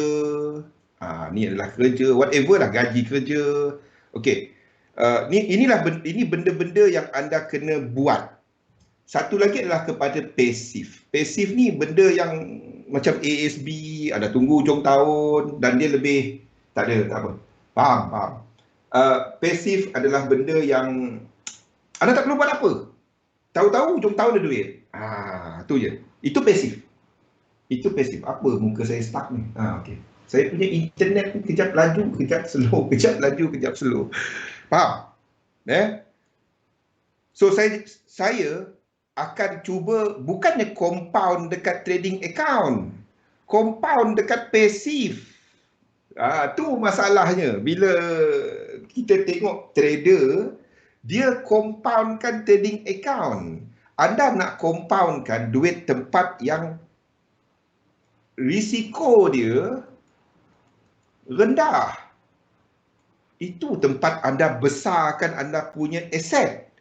ni adalah kerja, whatever lah, gaji kerja. Okey. Ini benda-benda yang anda kena buat. Satu lagi adalah kepada pasif. Pasif ni benda yang macam ASB, ada tunggu hujung tahun dan dia lebih tak apa. Faham. Pasif adalah benda yang anda tak perlu buat apa. Tahu-tahu hujung tahun ada duit. Tu je. Itu pasif. Apa muka saya stuck ni? Okey. Saya punya internet ni kejap laju, kejap slow, kejap laju, kejap slow. Faham? So saya akan cuba bukannya compound dekat trading account. Compound dekat pasif. Tu masalahnya. Bila kita tengok trader, dia compoundkan trading account. Anda nak compoundkan duit tempat yang risiko dia rendah. Itu tempat anda besarkan anda punya aset.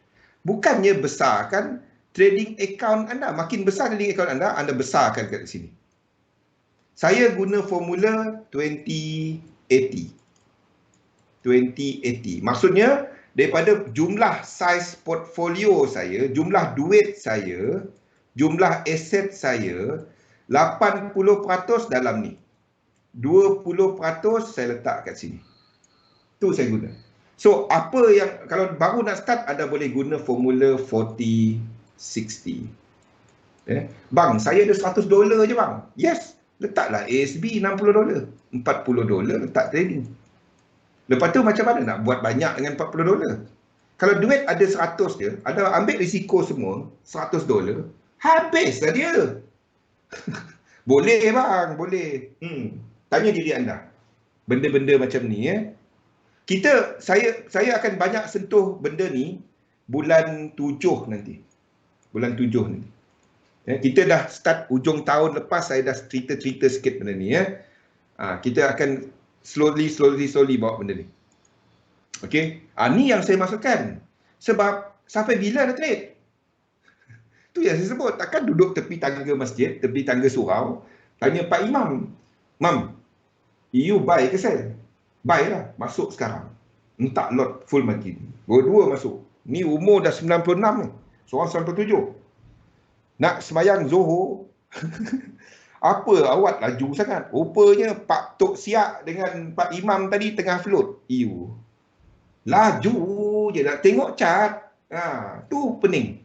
Bukannya besarkan trading account anda. Makin besar trading account anda besarkan kat sini. Saya guna formula 20-80. Maksudnya, daripada jumlah size portfolio saya, jumlah duit saya, jumlah aset saya, 80% dalam ni. 20% saya letak kat sini. Tu saya guna. So, apa yang, kalau baru nak start, anda boleh guna formula 40-60. Bang, saya ada $100 je bang. Yes, letaklah ASB $60. $40 letak trading. Lepas tu macam mana nak buat banyak dengan $40? Kalau duit ada 100 je, anda ambil risiko semua, $100, habislah dia. Boleh bang, boleh. Tanya diri anda. Benda-benda macam ni saya akan banyak sentuh benda ni bulan 7 nanti. Bulan 7 nanti. Kita dah start hujung tahun lepas, saya dah cerita-cerita sikit benda ni kita akan slowly bawa benda ni. Okey. Ni yang saya maksudkan. Sebab sampai bila nak trade? Tu yang saya sebut. Takkan duduk tepi tangga masjid, tepi tangga surau, tanya Pak Imam, "Mam, you buy ke sell?" buy lah, masuk sekarang. Minta lot full margin. Dua-dua masuk. Ni umur dah 96 ni. Seorang 97. Nak semayang Zohor, apa awak laju sangat. Rupanya Pak Tok Siak dengan Pak Imam tadi tengah float. Iu. Laju je nak tengok cat. Tu pening.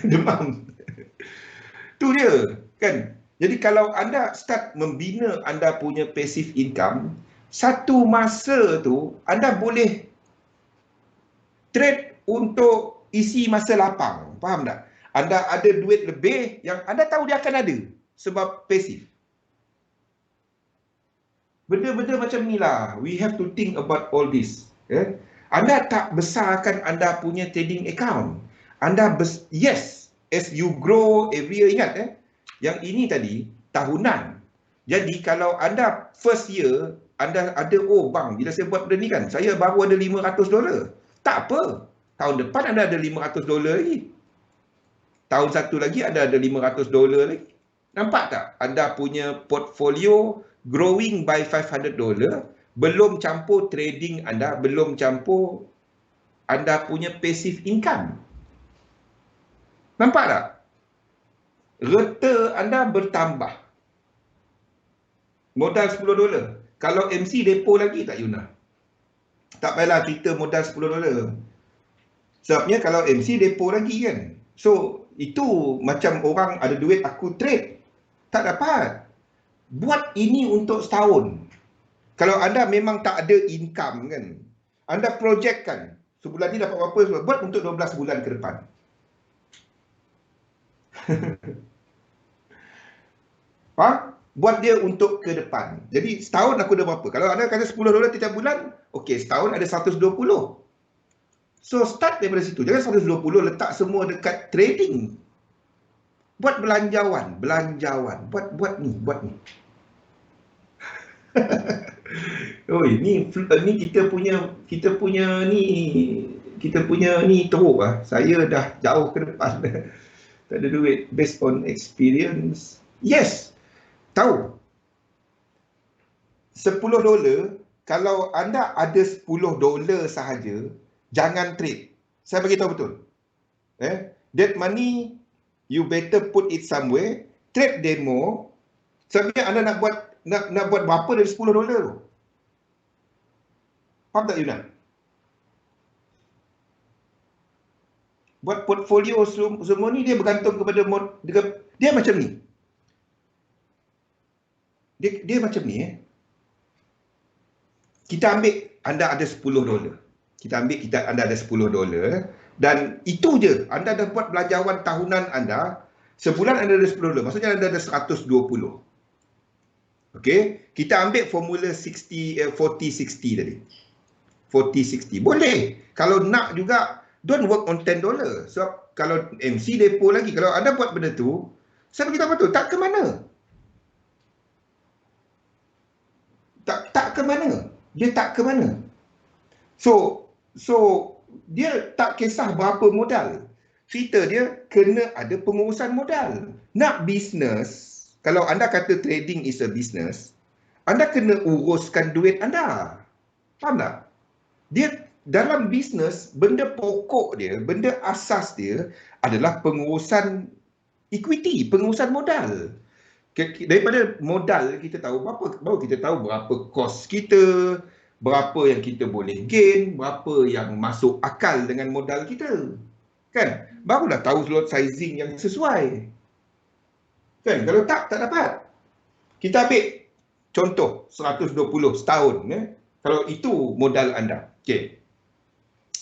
Demam. Tu dia, kan? Jadi kalau anda start membina anda punya passive income, satu masa tu anda boleh trade untuk isi masa lapang. Faham tak? Anda ada duit lebih yang anda tahu dia akan ada sebab passive. Benda-benda macam ni lah. We have to think about all this. Anda tak besarkan anda punya trading account. Yes, as you grow every year, ingat yang ini tadi tahunan. Jadi kalau anda first year anda ada, bang, bila saya buat benda ni kan, saya baru ada $500. Tak apa. Tahun depan anda ada $500 lagi. Tahun satu lagi anda ada $500 lagi. Nampak tak? Anda punya portfolio growing by $500, belum campur trading anda, belum campur anda punya passive income. Nampak tak? Reta anda bertambah. Modal $10. Kalau MC depo lagi tak Yuna? Tak payahlah cerita modal $10. Sebabnya kalau MC depo lagi kan. So, itu macam orang ada duit aku trade. Tak dapat. Buat ini untuk setahun. Kalau anda memang tak ada income kan, anda projectkan sebulan ni dapat berapa, buat untuk 12 bulan ke depan. Buat dia untuk ke depan. Jadi setahun aku ada berapa? Kalau anda kata $10 tiap bulan, okey, setahun ada 120. So start daripada situ. Jangan 120 letak semua dekat trading. Buat belanjawan. Buat ni. Oh, ini kita punya ni teruk lah. Saya dah jauh ke depan. Tak ada duit based on experience. Yes. Tahu. $10, kalau anda ada $10 sahaja, jangan trade. Saya bagi tahu betul. That money you better put it somewhere, trade demo. Sebabnya anda nak buat berapa dari $10 tu? Faham tak Yuna? Buat portfolio semua ni dia bergantung kepada dia macam ni. Dia macam ni Kita ambil anda ada $10. Anda ada $10 dan itu je. Anda dah buat belanjawan tahunan anda, sebulan anda ada $10. Maksudnya anda ada 120. Okey, kita ambil formula 40-60 tadi. 40-60. Boleh. Kalau nak juga, don't work on $10. So, kalau MC depo lagi, kalau anda buat benda tu, saya beritahu betul, tak ke mana? Tak ke mana? Dia tak ke mana? So dia tak kisah berapa modal. Cerita dia kena ada pengurusan modal. Nak bisnes, kalau anda kata trading is a business, anda kena uruskan duit anda. Faham tak? Dia dalam bisnes, benda pokok dia, benda asas dia adalah pengurusan equity, pengurusan modal. Daripada modal kita tahu baru kita tahu berapa kos kita, berapa yang kita boleh gain, berapa yang masuk akal dengan modal kita. Kan? Barulah tahu slot sizing yang sesuai. Kan? Kalau tak dapat. Kita ambil contoh 120 setahun. Kalau itu modal anda. Okey.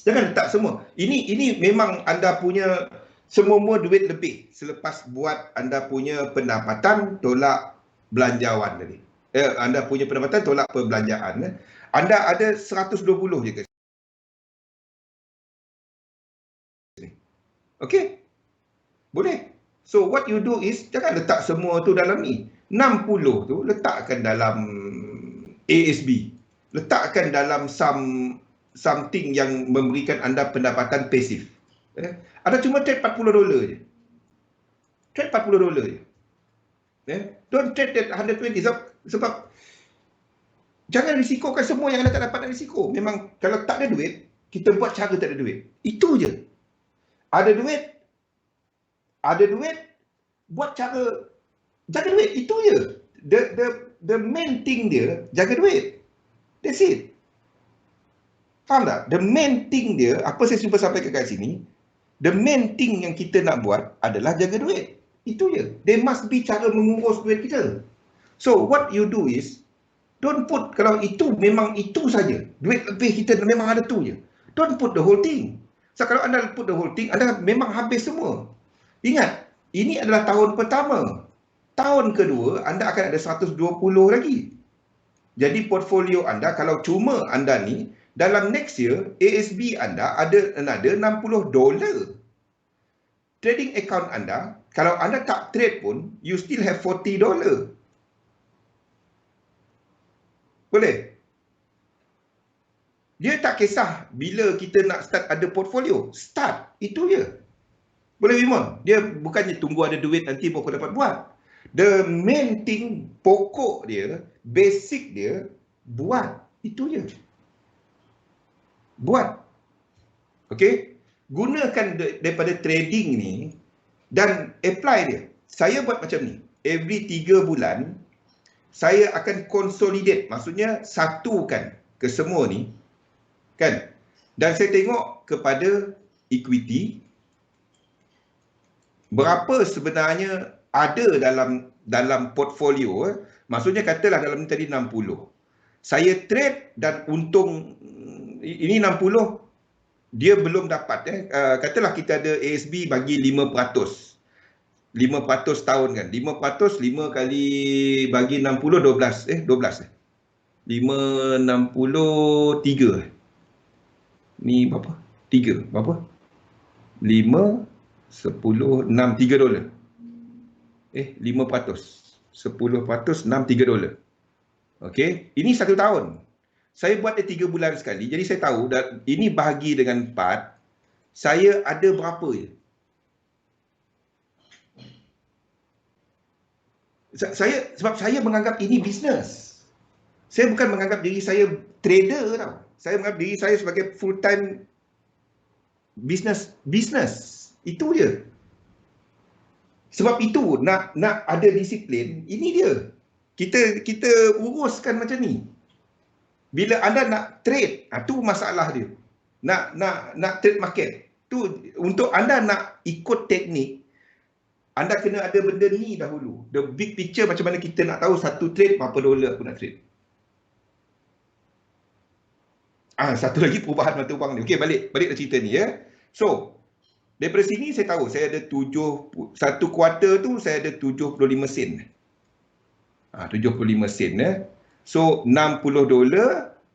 Jangan letak semua. Ini memang anda punya semua duit lebih selepas buat anda punya pendapatan tolak belanjawan tadi. Anda punya pendapatan tolak perbelanjaan. Anda ada 120 je ke? Okey? Boleh. So what you do is jangan letak semua tu dalam ni. 60 tu letakkan dalam ASB. Letakkan dalam something yang memberikan anda pendapatan pasif. Anda cuma trade $40 je. Trade $40 je. Don't trade that 120 sebab Jangan risikokan semua yang anda tak dapat nak risiko. Memang kalau tak ada duit, kita buat cara tak ada duit. Itu je. Ada duit, buat cara jaga duit. Itu je. The main thing dia, jaga duit. That's it. Faham tak? The main thing dia, apa saya cuba sampaikan kat sini, the main thing yang kita nak buat adalah jaga duit. Itu je. There must be cara mengurus duit kita. So, what you do is, don't put, kalau itu memang itu saja. Duit lebih kita memang ada tu je. Don't put the whole thing. So, kalau anda put the whole thing, anda memang habis semua. Ingat, ini adalah tahun pertama. Tahun kedua, anda akan ada 120 lagi. Jadi, portfolio anda, kalau cuma anda ni, dalam next year, ASB anda ada another $60. Trading account anda, kalau anda tak trade pun, you still have $40. Boleh? Dia tak kisah bila kita nak start ada portfolio. Start. Itu je. Boleh Bimon? Dia bukannya tunggu ada duit nanti baru dapat buat. The main thing, pokok dia, basic dia, buat. Itu je. Buat. Okay? Gunakan daripada trading ni dan apply dia. Saya buat macam ni. Every 3 bulan, saya akan consolidate, maksudnya satukan ke semua ni, kan? Dan saya tengok kepada equity, berapa sebenarnya ada dalam portfolio, maksudnya katalah dalam ni tadi 60. Saya trade dan untung, ini 60, dia belum dapat. Katalah kita ada ASB bagi 5%. 5% tahun kan. 5%, 5 kali bagi 60, 12. 12. 5, 63. Ni berapa? 3. Berapa? 5, 10, 6, $3. 5%. 10%, 6, $3. Okey. Ini 1 tahun. Saya buat dia 3 bulan sekali. Jadi saya tahu, ini bahagi dengan 4. Saya ada berapa je? Sebab saya menganggap ini bisnes. Saya bukan menganggap diri saya trader tau. Saya menganggap diri saya sebagai full time business. Itu je. Sebab itu nak ada disiplin, ini dia. Kita uruskan macam ni. Bila anda nak trade, tu masalah dia. Nak trade market. Tu untuk anda nak ikut teknik, anda kena ada benda ni dahulu. The big picture, macam mana kita nak tahu satu trade berapa dolar aku nak trade. Satu lagi perubahan mata wang ni. Okey, balik cerita ni ya. So, daripada sini saya tahu saya ada satu kuarter tu saya ada 75 sen. 75 sen ya. So, $60,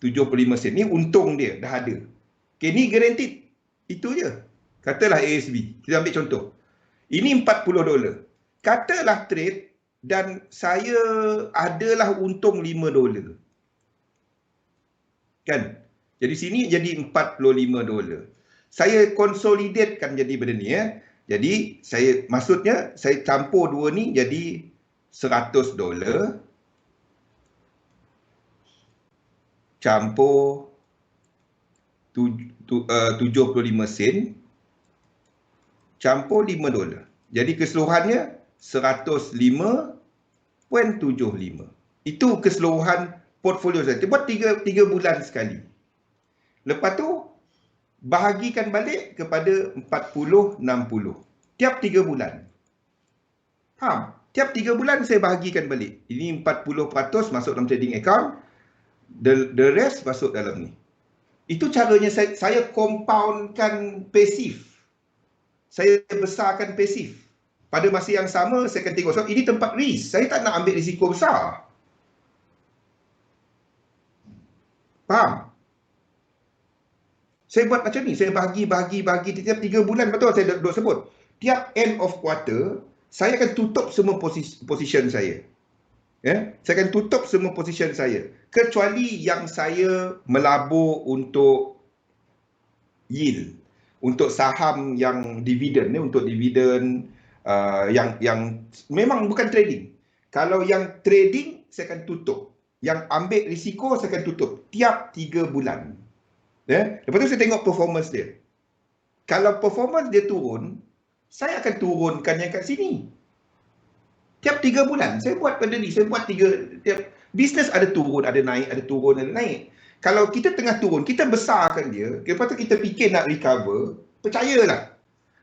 75 sen. Ni untung dia dah ada. Okey, ni guaranteed. Itu je. Katalah ASB. Kita ambil contoh. Ini $40. Katalah trade dan saya adalah untung $5. Kan? Jadi sini jadi $45. Saya consolidatekan jadi benda ni ya. Jadi maksudnya saya campur dua ni jadi $100 campur 75 sen campur $5. Jadi keseluruhannya 105.75. Itu keseluruhan portfolio saya. Buat 3 bulan sekali. Lepas tu bahagikan balik kepada 40-60. Tiap 3 bulan. Faham? Tiap 3 bulan saya bahagikan balik. Ini 40% masuk dalam trading account. The rest masuk dalam ni. Itu caranya saya compoundkan pasif. Saya besarkan pasif. Pada masa yang sama, saya akan tengok. So, ini tempat risk. Saya tak nak ambil risiko besar. Faham? Saya buat macam ni. Saya bahagi tiap 3 bulan. Betul saya duduk sebut. Tiap end of quarter, saya akan tutup semua position saya. Ya? Saya akan tutup semua position saya. Kecuali yang saya melabur untuk yield. Untuk saham yang dividen, untuk dividen yang memang bukan trading. Kalau yang trading, saya akan tutup. Yang ambil risiko saya akan tutup tiap 3 bulan. Lepas tu saya tengok performance dia. Kalau performance dia turun, saya akan turunkan yang kat sini. Tiap 3 bulan saya buat benda ni, saya buat tiap bisnes ada turun, ada naik, ada turun, ada naik. Kalau kita tengah turun, kita besarkan dia, lepas tu kita fikir nak recover, percayalah,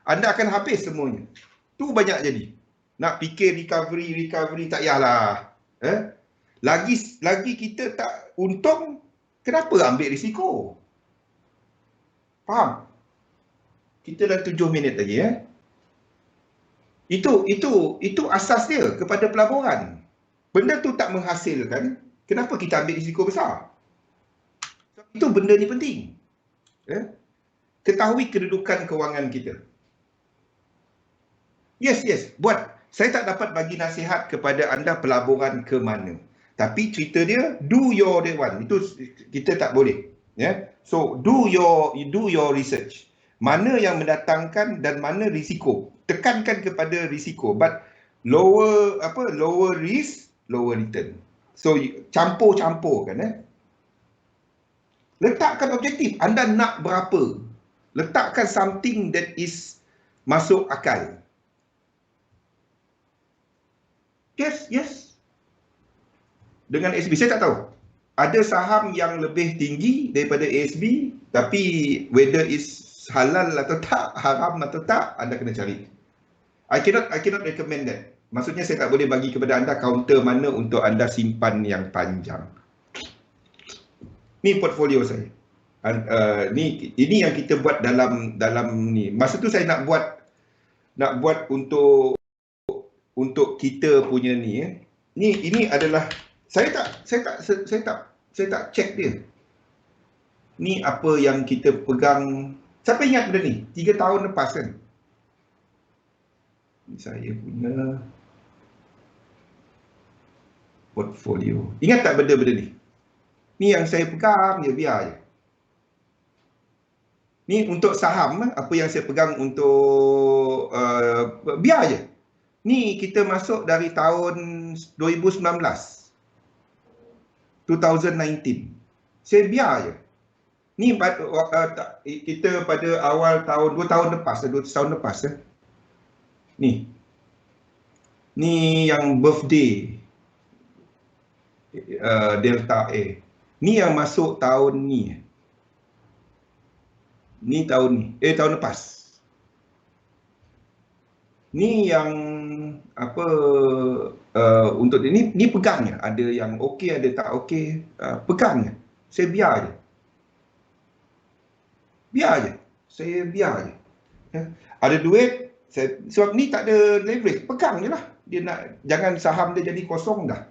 anda akan habis semuanya. Tu banyak jadi. Nak fikir recovery tak payahlah. Lagi kita tak untung, kenapa ambil risiko? Faham? Kita dah 7 minit lagi. Itu asas dia kepada pelaburan. Benda tu tak menghasilkan, kenapa kita ambil risiko besar? Itu benda ni penting. Ketahui kedudukan kewangan kita. Yes, buat. Saya tak dapat bagi nasihat kepada anda pelaburan ke mana. Tapi cerita dia, do your one. Itu kita tak boleh. So, do your research. Mana yang mendatangkan dan mana risiko. Tekankan kepada risiko. But lower risk, lower return. So, campur-campur kan. Letakkan objektif. Anda nak berapa? Letakkan something that is masuk akal. Yes. Dengan ASB, saya tak tahu. Ada saham yang lebih tinggi daripada ASB, tapi whether is halal atau tak, haram atau tak, anda kena cari. I cannot recommend that. Maksudnya saya tak boleh bagi kepada anda counter mana untuk anda simpan yang panjang. Ni portfolio saya. Ini yang kita buat dalam ni. Masa tu saya nak buat untuk kita punya ni. Ini adalah saya tak check dia. Ni apa yang kita pegang. Siapa ingat benda ni? 3 tahun lepas kan? Saya punya portfolio. Ingat tak benda-benda ni? Ni yang saya pegang je, biar je. Ni untuk saham, apa yang saya pegang untuk biar je. Ni kita masuk dari tahun 2019. 2019. Saya biar je. Ni kita pada awal tahun 2 tahun lepas. Ni yang birthday Delta A. Ni yang masuk tahun ni. Ni tahun lepas. Ni yang apa untuk ni pegangnya. Ada yang okey, ada tak okey. Pegangnya. Saya biar je. Saya biar je. Ada duit, sebab ni tak ada leverage, pegang je lah. Dia nak, jangan saham dia jadi kosong dah.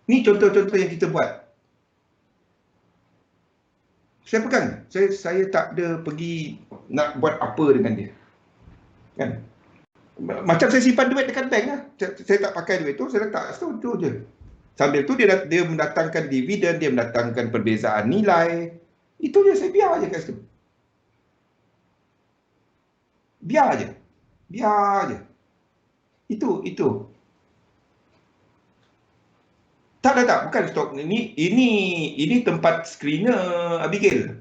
Ni contoh-contoh yang kita buat. Saya pegang. Saya tak ada pergi nak buat apa dengan dia. Kan? Macam saya simpan duit dekat bank lah. Saya tak pakai duit tu, saya letak tu je. Sambil tu dia mendatangkan dividen, dia mendatangkan perbezaan nilai. Itu je, saya biar je kat situ. Biar je. Itu. Tak, bukan stok. Ini tempat screener, Abigail.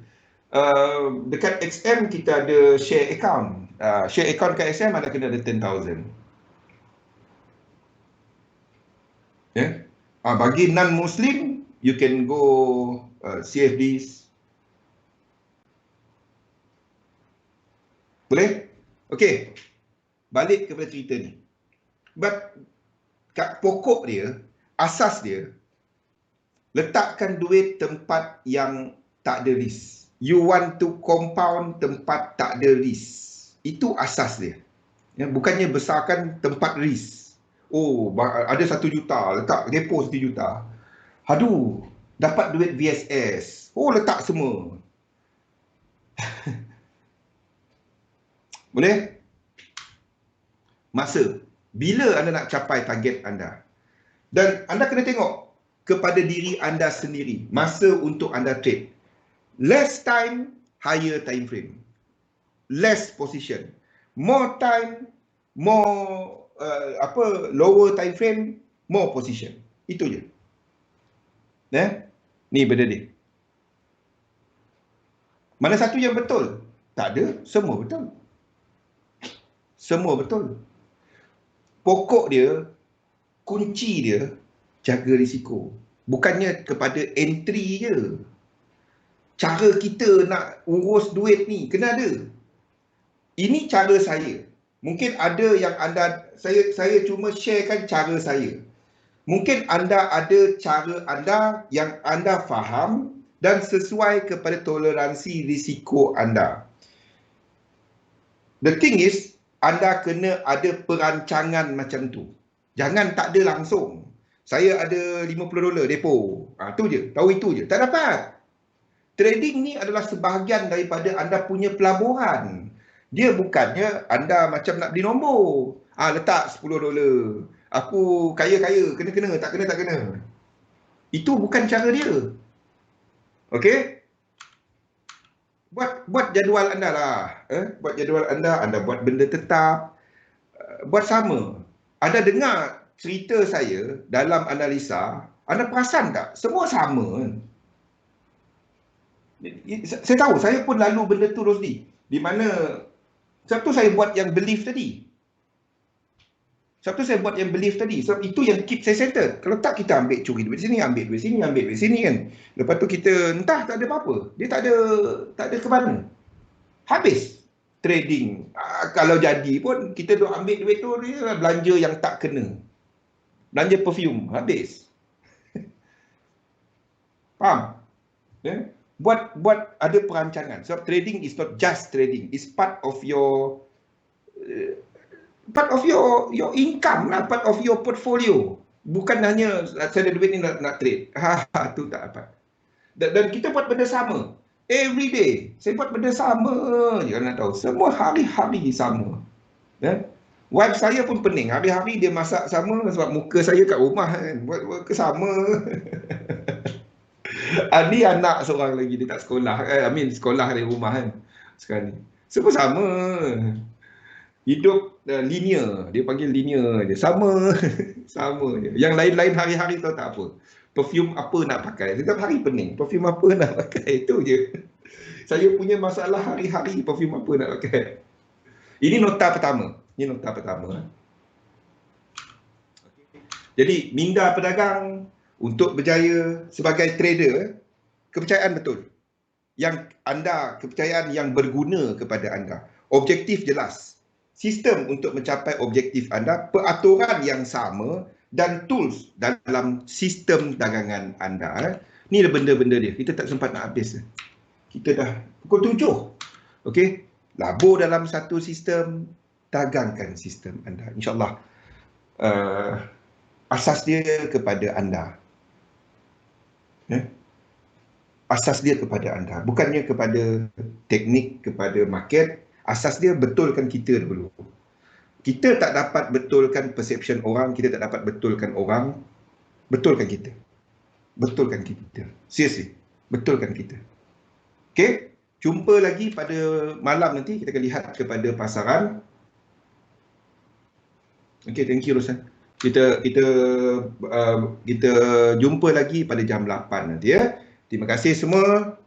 Dekat XM kita ada share account. Share account kat XM anda kena ada 10,000. Bagi non-Muslim, you can go CFDs. Boleh? Okey. Balik kepada cerita ni. But kat pokok dia, asas dia, letakkan duit tempat yang tak ada risk. You want to compound tempat tak ada risk. Itu asas dia. Bukannya besarkan tempat risk. Oh, ada 1 juta, letak depo 1 juta. Aduh, dapat duit VSS. Oh, letak semua. Boleh? Masa. Bila anda nak capai target anda? Dan anda kena tengok kepada diri anda sendiri. Masa untuk anda trade. Less time, higher time frame. Less position. More time, more lower time frame, more position. Itu je. Ni benda dia. Mana satu yang betul? Tak ada, semua betul. Semua betul. Pokok dia, kunci dia, jaga risiko. Bukannya kepada entry je. Cara kita nak urus duit ni, kena ada. Ini cara saya. Mungkin ada yang anda, saya cuma sharekan cara saya. Mungkin anda ada cara anda yang anda faham dan sesuai kepada toleransi risiko anda. The thing is, anda kena ada perancangan macam tu. Jangan tak ada langsung. Saya ada $50 depo. Tu je, tahu itu je. Tak dapat. Trading ni adalah sebahagian daripada anda punya pelaburan. Dia bukannya anda macam nak beli nombor. Letak $10. Aku kaya-kaya, kena-kena, tak kena. Itu bukan cara dia. Okey? Buat jadual anda lah. Buat jadual anda buat benda tetap. Buat sama. Anda dengar cerita saya dalam analisa, anda perasan tak? Semua sama. Saya tahu, saya pun lalu benda tu, Rosli. Di mana, sebab tu saya buat yang belief tadi. Sebab itu yang keep saya settle. Kalau tak, kita ambil curi duit sini, ambil duit sini kan. Lepas tu kita, entah tak ada apa-apa. Dia tak ada ke mana. Habis trading. Kalau jadi pun, kita duk ambil duit tu, dia belanja yang tak kena. Belanja perfume, habis. Faham? Buat ada perancangan. Sebab trading is not just trading. It's part of your income lah, part of your portfolio. Bukan hanya saya ada duit ni nak trade. Tu tak dapat. Dan kita buat benda sama. Every day. Saya buat benda sama. Jangan nak tahu. Semua hari-hari sama. Wife saya pun pening. Hari-hari dia masak sama sebab muka saya kat rumah kan. Buat sama. Ni anak seorang lagi, dia tak sekolah. Sekolah dari rumah kan. Sekarang ni. Semua sama. Hidup linear. Dia panggil linear je. Sama. Sama je. Yang lain-lain hari-hari tahu tak apa. Perfume apa nak pakai. Setiap hari pening. Perfume apa nak pakai. Itu je. Saya punya masalah hari-hari. Perfume apa nak pakai. Ini nota pertama. Jadi, minda pedagang untuk berjaya sebagai trader, kepercayaan betul. Kepercayaan yang berguna kepada anda. Objektif jelas. Sistem untuk mencapai objektif anda, peraturan yang sama dan tools dalam sistem dagangan anda. Ni lah benda-benda dia. Kita tak sempat nak habis. Kita dah pukul 7. Okey? Labur dalam satu sistem, dagangkan sistem anda. InsyaAllah. Asas dia kepada anda. Asas dia kepada anda. Bukannya kepada teknik, kepada market. Asas dia betulkan kita dulu. Kita tak dapat betulkan perception orang. Kita tak dapat betulkan orang. Betulkan kita. Betulkan kita. Seriously. Betulkan kita. Okay? Jumpa lagi pada malam nanti. Kita akan lihat kepada pasaran. Okay, thank you Rosan. Kita jumpa lagi pada jam 8 nanti ya. Terima kasih semua.